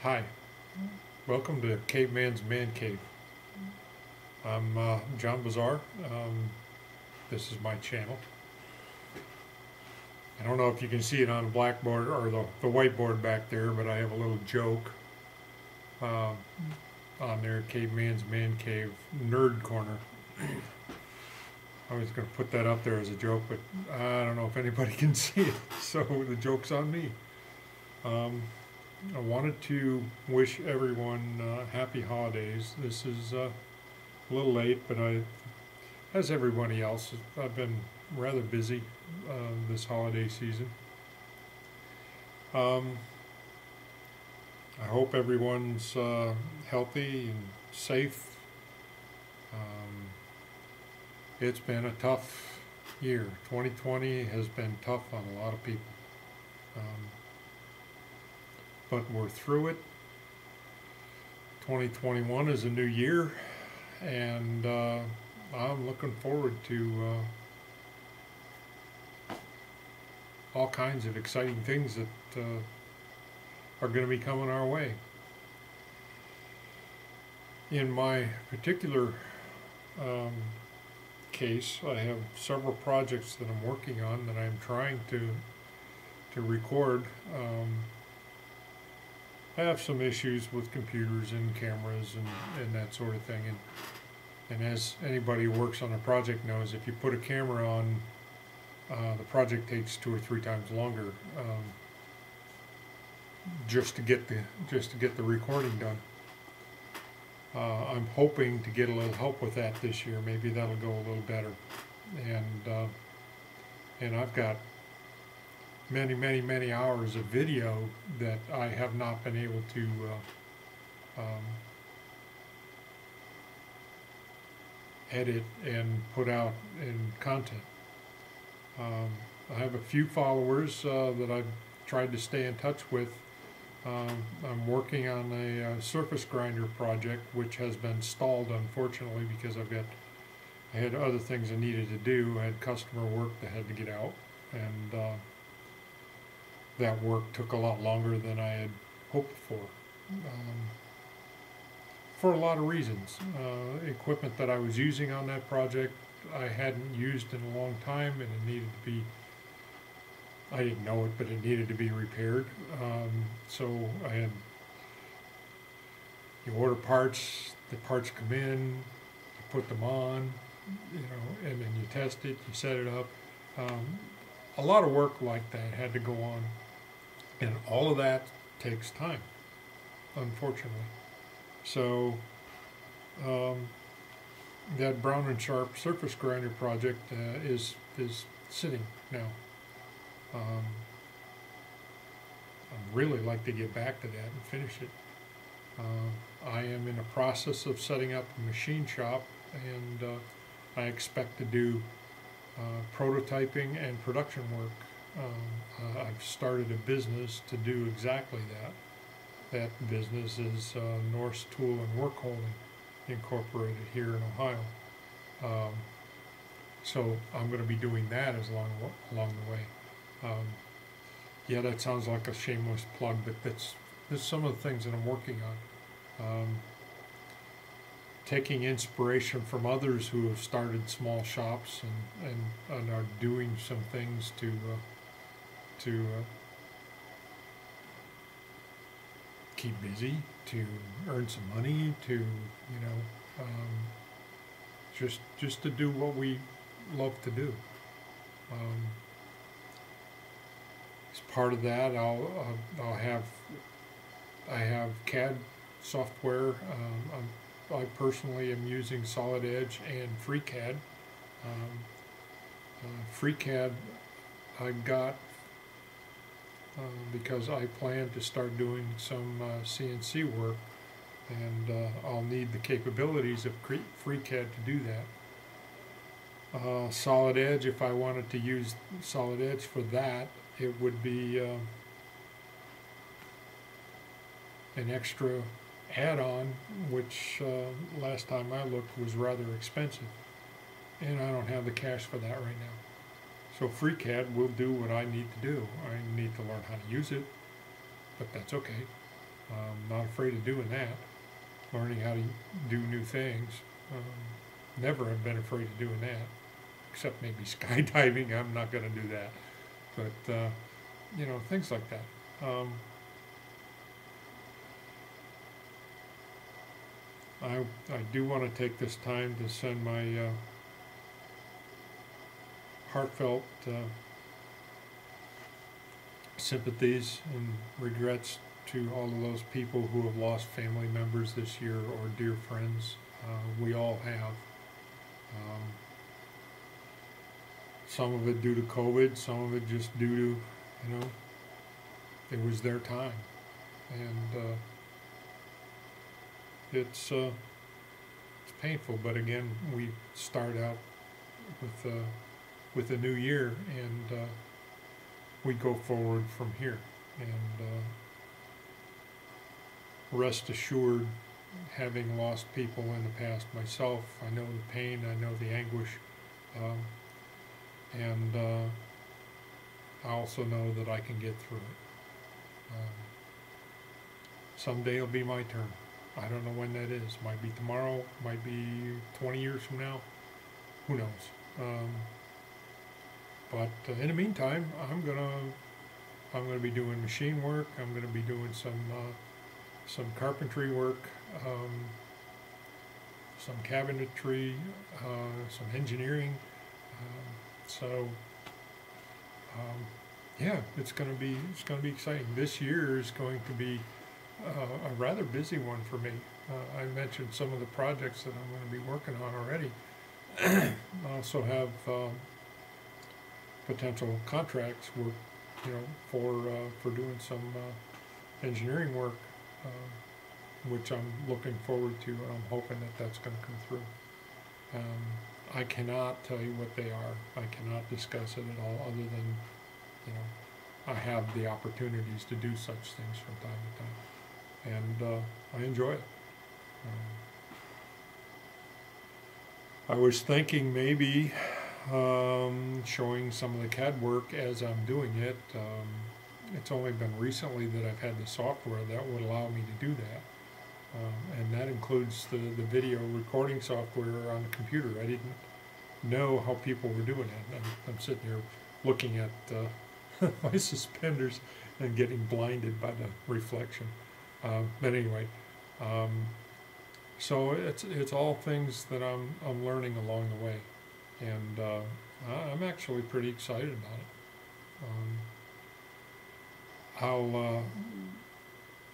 Hi, welcome to Caveman's Man Cave. I'm John Bazaar. This is my channel. I don't know if you can see it on the blackboard or the whiteboard back there, but I have a little joke on there, Caveman's Man Cave Nerd Corner. I was going to put that up there as a joke, but I don't know if anybody can see it, so the joke's on me. I wanted to wish everyone happy holidays. This is a little late, but as everybody else, I've been rather busy this holiday season. I hope everyone's healthy and safe. It's been a tough year. 2020 has been tough on a lot of people. But we're through it. 2021 is a new year, and I'm looking forward to all kinds of exciting things that are going to be coming our way. In my particular case, I have several projects that I'm working on that I'm trying to record. I have some issues with computers and cameras and that sort of thing, and as anybody who works on a project knows, if you put a camera on, the project takes 2 or 3 times longer just to get the recording done. I'm hoping to get a little help with that this year. Maybe that'll go a little better, and I've got many hours of video that I have not been able to edit and put out in content. I have a few followers that I've tried to stay in touch with. I'm working on a surface grinder project, which has been stalled, unfortunately, because I had other things I needed to do. I had customer work that had to get out, and that work took a lot longer than I had hoped for a lot of reasons. Equipment that I was using on that project I hadn't used in a long time, and it needed to be, I didn't know it, but it needed to be repaired. So you order parts, the parts come in, you put them on, and then you test it, you set it up. A lot of work like that had to go on. And all of that takes time, unfortunately. So that Brown and Sharp surface grinder project is sitting now. I'd really like to get back to that and finish it. I am in the process of setting up a machine shop, and I expect to do prototyping and production work. I've started a business to do exactly that. That business is Norse Tool and Work Holding Incorporated here in Ohio. So I'm going to be doing that along the way. Yeah, that sounds like a shameless plug, but that's some of the things that I'm working on. Taking inspiration from others who have started small shops and are doing some things to keep busy, to earn some money, to just to do what we love to do. As part of that, I have CAD software. I personally am using Solid Edge and FreeCAD. FreeCAD I got because I plan to start doing some CNC work, and I'll need the capabilities of FreeCAD to do that. Solid Edge, if I wanted to use Solid Edge for that, it would be an extra add-on, which last time I looked was rather expensive, and I don't have the cash for that right now. So FreeCAD will do what I need to do. I need to learn how to use it, but that's okay. Not afraid of doing that, learning how to do new things. Never have been afraid of doing that, except maybe skydiving. I'm not going to do that, but things like that. I do want to take this time to send my heartfelt sympathies and regrets to all of those people who have lost family members this year or dear friends. We all have. Some of it due to COVID, some of it just due to, it was their time. And it's painful, but again, we start out with a new year, and we go forward from here. And rest assured, having lost people in the past myself, I know the pain, I know the anguish, and I also know that I can get through it. Someday it'll be my turn. I don't know when that is. Might be tomorrow, might be 20 years from now. Who knows? But in the meantime, I'm gonna be doing machine work. I'm gonna be doing some carpentry work, some cabinetry, some engineering. Yeah, it's gonna be exciting. This year is going to be a rather busy one for me. I mentioned some of the projects that I'm going to be working on already. I also have potential contracts work, for doing some engineering work, which I'm looking forward to, and I'm hoping that that's going to come through. I cannot tell you what they are. I cannot discuss it at all, other than, I have the opportunities to do such things from time to time. And I enjoy it. I was thinking maybe showing some of the CAD work as I'm doing it. It's only been recently that I've had the software that would allow me to do that. And that includes the video recording software on the computer. I didn't know how people were doing it. I'm sitting here looking at my suspenders and getting blinded by the reflection. But anyway, so it's all things that I'm learning along the way, and I'm actually pretty excited about it. I'll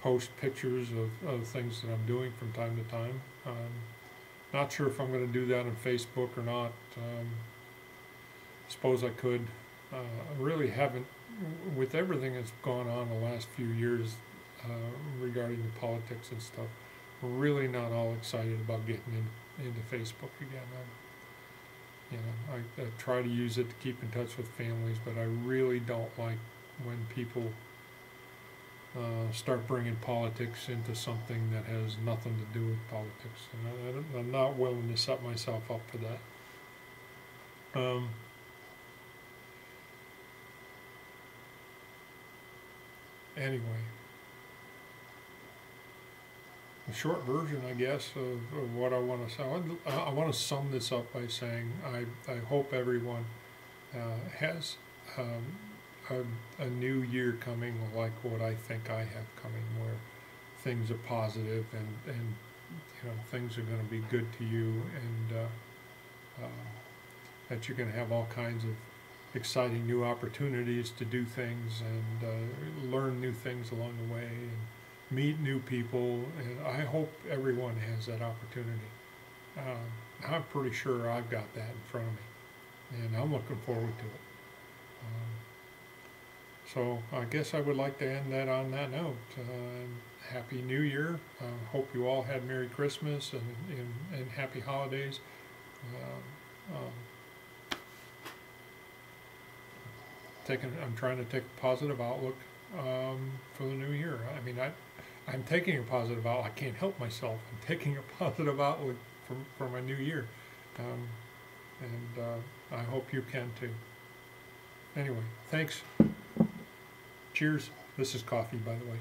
post pictures of things that I'm doing from time to time. Not sure if I'm going to do that on Facebook or not. Suppose I could. I really haven't, with everything that's gone on the last few years. Regarding the politics and stuff, we're really not all excited about getting into Facebook again. I try to use it to keep in touch with families, but I really don't like when people start bringing politics into something that has nothing to do with politics. And I'm not willing to set myself up for that. Anyway. The short version, I guess, of what I want to say. I want to sum this up by saying I hope everyone has a new year coming like what I think I have coming, where things are positive and things are going to be good to you, and that you're going to have all kinds of exciting new opportunities to do things and learn new things along the way. And meet new people, and I hope everyone has that opportunity. I'm pretty sure I've got that in front of me, and I'm looking forward to it. So I guess I would like to end that on that note. Happy New Year. Hope you all had Merry Christmas and Happy Holidays. I'm trying to take a positive outlook for the new year. I mean, I'm taking a positive outlook. I can't help myself. I'm taking a positive outlook for my new year. And I hope you can too. Anyway, thanks. Cheers. This is coffee, by the way.